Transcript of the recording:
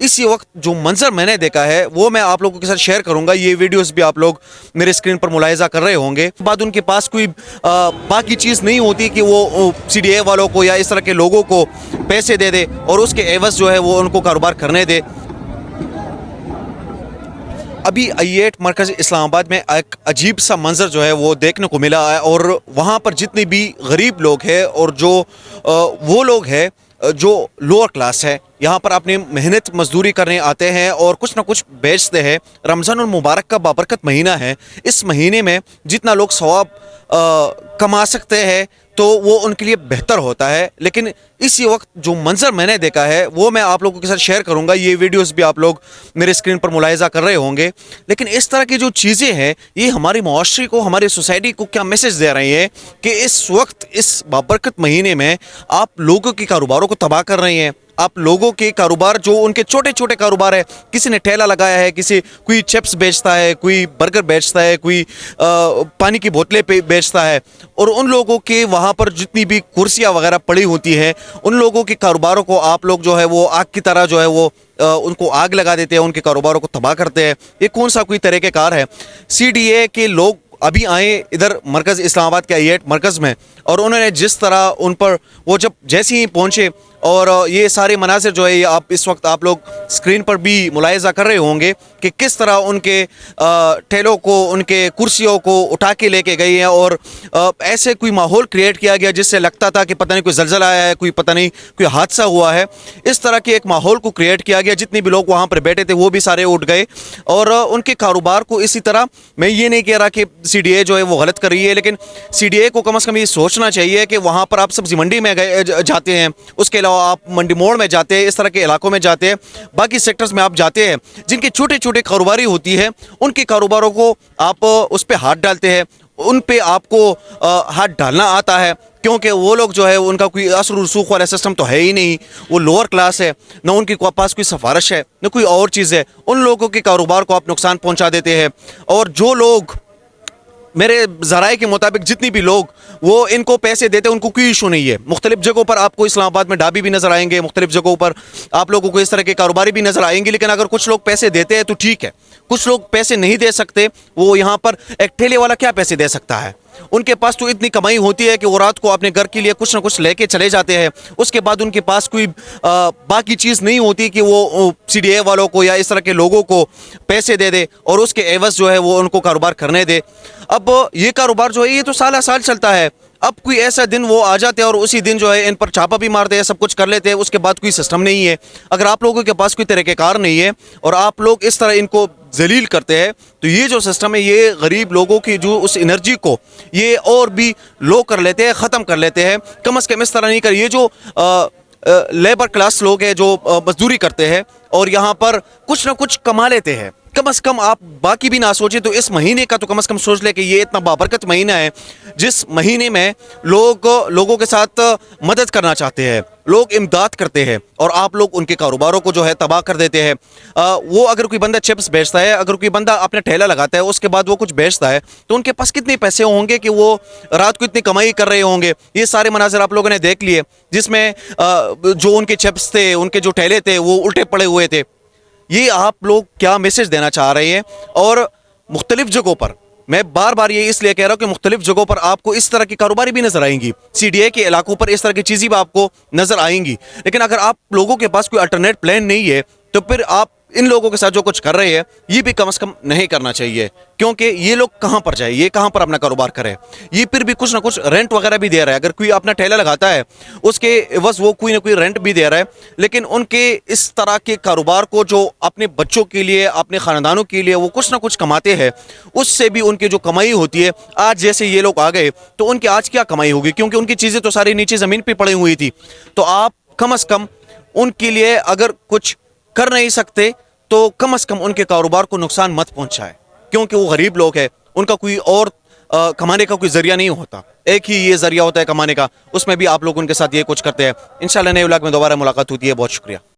इसी वक्त जो मंजर मैंने देखा है वो मैं आप लोगों के साथ शेयर करूंगा। ये वीडियोस भी आप लोग मेरे स्क्रीन पर मुलाहिजा कर रहे होंगे। बाद उनके पास कोई बाकी चीज़ नहीं होती कि वो सीडीए वालों को या इस तरह के लोगों को पैसे दे दे और उसके एवज जो है वो उनको कारोबार करने दे। अभी I8 मरकज़ इस्लामाबाद में एक अजीब सा मंजर जो है वो देखने को मिला है और वहाँ पर जितने भी गरीब लोग हैं और जो वो लोग हैं जो लोअर क्लास है, यहाँ पर अपनी मेहनत मजदूरी करने आते हैं और कुछ ना कुछ बेचते हैं। रमज़ानुल मुबारक का बाबरकत महीना है। इस महीने में जितना लोग सवाब कमा सकते हैं तो वो उनके लिए बेहतर होता है। लेकिन इसी वक्त जो मंजर मैंने देखा है वो मैं आप लोगों के साथ शेयर करूंगा। ये वीडियोस भी आप लोग मेरे स्क्रीन पर मुलाहिजा कर रहे होंगे। लेकिन इस तरह की जो चीज़ें हैं ये हमारी मुआशरे को, हमारी सोसाइटी को क्या मैसेज दे रही हैं कि इस वक्त इस बाबरकत महीने में आप लोगों के कारोबारों को तबाह कर रही हैं। आप लोगों के कारोबार जो उनके छोटे छोटे कारोबार है, किसी ने ठेला लगाया है, कोई चिप्स बेचता है, कोई बर्गर बेचता है, कोई पानी की बोतलें बेचता है, और उन लोगों के वहाँ पर जितनी भी कुर्सियाँ वगैरह पड़ी होती हैं उन लोगों के कारोबारों को आप लोग जो है वो आग की तरह जो है वो उनको आग लगा देते हैं, उनके कारोबारों को तबाह करते हैं। ये कौन सा कोई तरीक़ेकार है? सीडीए के लोग अभी आए इधर मरकज़ इस्लामाबाद के I8 मरकज़ में और उन्होंने जिस तरह उन पर वो जब जैसे ही पहुँचे और ये सारे मनाज़िर जो है ये आप इस वक्त आप लोग स्क्रीन पर भी मुलाहिजा कर रहे होंगे कि किस तरह उनके ठेलों को, उनके कुर्सियों को उठा के लेके गई हैं और ऐसे कोई माहौल क्रिएट किया गया जिससे लगता था कि पता नहीं कोई ज़लज़ला आया है, कोई पता नहीं कोई हादसा हुआ है। इस तरह के एक माहौल को क्रिएट किया गया। जितने भी लोग वहाँ पर बैठे थे वो भी सारे उठ गए और उनके कारोबार को इसी तरह, मैं ये नहीं कह रहा कि सीडीए जो है वो गलत कर रही है, लेकिन सीडीए को कम से कम ये सोचना चाहिए कि वहाँ पर आप सब्ज़ी मंडी में जाते हैं, उसके अलावा आप मंडी मोड़ में जाते हैं, इस तरह के इलाकों में जाते हैं, बाकी सेक्टर्स में आप जाते हैं जिनके छोटे छोटे कारोबारी होती है, उनके कारोबारों को आप उस पर हाथ डालते हैं, उन पे आपको हाथ डालना आता है क्योंकि वो लोग जो है उनका कोई असर रसूख वाला सिस्टम तो है ही नहीं। वो लोअर क्लास है, ना उनके पास कोई सिफारिश है, ना कोई और चीज़ है। उन लोगों के कारोबार को आप नुकसान पहुंचा देते हैं और जो लोग मेरे ज़राए के मुताबिक जितनी भी लोग वो इनको पैसे देते हैं उनको कोई इशू नहीं है। मुख्तलिफ जगहों पर आपको इस्लामाबाद में ढाबी भी नज़र आएंगे, मुख्तलिफ जगहों पर आप लोगों को इस तरह के कारोबारी भी नज़र आएंगे। लेकिन अगर कुछ लोग पैसे देते हैं तो ठीक है, कुछ लोग पैसे नहीं दे सकते। वो यहाँ पर एक ठेले वाला क्या पैसे दे सकता है? उनके पास तो इतनी कमाई होती है कि वो रात को अपने घर के लिए कुछ ना कुछ लेके चले जाते हैं। उसके बाद उनके पास कोई बाकी चीज़ नहीं होती कि वो सीडीए वालों को या इस तरह के लोगों को पैसे दे दे और उसके एवज जो है वो उनको कारोबार करने दे। अब ये कारोबार जो है ये तो साल साल चलता है। अब कोई ऐसा दिन वो आ जाते हैं और उसी दिन जो है इन पर छापा भी मारते हैं, सब कुछ कर लेते हैं, उसके बाद कोई सिस्टम नहीं है। अगर आप लोगों के पास कोई तरीक़ेकार नहीं है और आप लोग इस तरह इनको जलील करते हैं तो ये जो सिस्टम है ये गरीब लोगों की जो उस एनर्जी को ये और भी लो कर लेते हैं, ख़त्म कर लेते हैं। कम से कम इस तरह नहीं कर। ये जो लेबर क्लास लोग हैं जो मजदूरी करते हैं और यहाँ पर कुछ ना कुछ कमा लेते हैं, कम से कम आप बाकी भी ना सोचें तो इस महीने का तो कम से कम सोच ले कि ये इतना बाबरकत महीना है जिस महीने में लोगों के साथ मदद करना चाहते हैं, लोग इमदाद करते हैं और आप लोग उनके कारोबारों को जो है तबाह कर देते हैं। वो अगर कोई बंदा चिप्स बेचता है, अगर कोई बंदा अपना ठेला लगाता है, उसके बाद वो कुछ बेचता है तो उनके पास कितने पैसे होंगे कि वो रात को इतनी कमाई कर रहे होंगे। ये सारे मनाज़िर आप लोगों ने देख लिए जिसमें जो उनके चिप्स थे, उनके जो ठेले थे वो उल्टे पड़े हुए थे। ये आप लोग क्या मैसेज देना चाह रहे हैं? और मुख्तलिफ जगहों पर, मैं बार बार ये इसलिए कह रहा हूँ कि मुख्तलिफ जगहों पर आपको इस तरह की कारोबारी भी नजर आएंगी, सीडीए के इलाकों पर इस तरह की चीज़ें भी आपको नजर आएंगी। लेकिन अगर आप लोगों के पास कोई अल्टरनेट प्लान नहीं है तो फिर आप इन लोगों के साथ जो कुछ कर रहे हैं ये भी कम से कम नहीं करना चाहिए, क्योंकि ये लोग कहाँ पर जाए, ये कहाँ पर अपना कारोबार करे। ये फिर भी कुछ ना कुछ रेंट वगैरह भी दे रहा है। अगर कोई अपना ठेला लगाता है उसके बस वो कोई ना कोई रेंट भी दे रहा है। लेकिन उनके इस तरह के कारोबार को जो अपने बच्चों के लिए, अपने ख़ानदानों के लिए वो कुछ ना कुछ कमाते हैं, उससे भी उनकी जो कमाई होती है, आज जैसे ये लोग आ गए तो उनकी आज क्या कमाई होगी? क्योंकि उनकी चीज़ें तो सारी नीचे ज़मीन पर पड़ी हुई थी। तो आप कम से कम उनके लिए अगर कुछ कर नहीं सकते तो कम से कम उनके कारोबार को नुकसान मत पहुंचाए, क्योंकि वो गरीब लोग हैं, उनका कोई और कमाने का कोई जरिया नहीं होता। एक ही ये जरिया होता है कमाने का, उसमें भी आप लोग उनके साथ ये कुछ करते हैं। इंशाल्लाह नए व्लॉग में दोबारा मुलाकात होती है। बहुत शुक्रिया।